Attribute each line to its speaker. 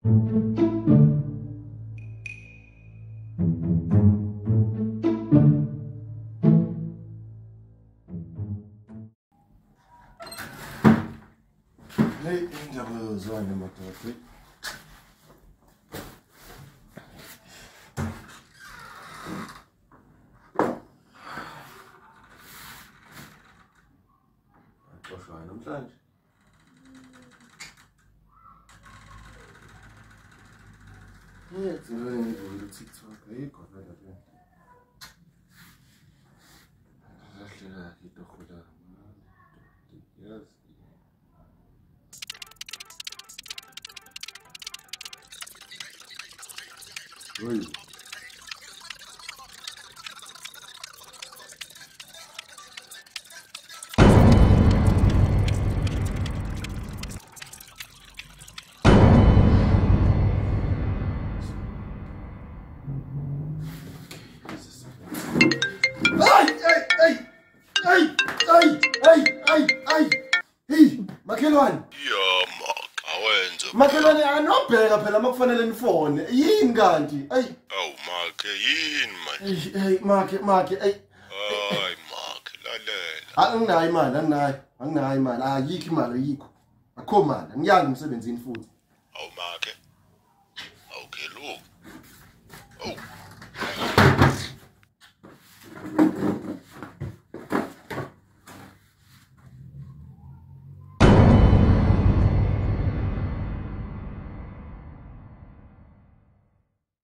Speaker 1: Hey, indaba zwane madoda. Xoshwana namhlanje. Yezwe ngivuka TikTok ayikho vele nje. Lahlela itokhula. Yes. Oi. Hey, makhelwane.
Speaker 2: Ya maka awenze.
Speaker 1: Makhelwane anobheka phela makufanele nifone. Yini kanti?
Speaker 2: Awu make yini manje?
Speaker 1: Hey, make,
Speaker 2: Hayi make lalela.
Speaker 1: anginayo imali, anginayo imali. Ayikho imali ayikho. Akho imali, ngiyanga umsebenzini futhi.
Speaker 2: Awu make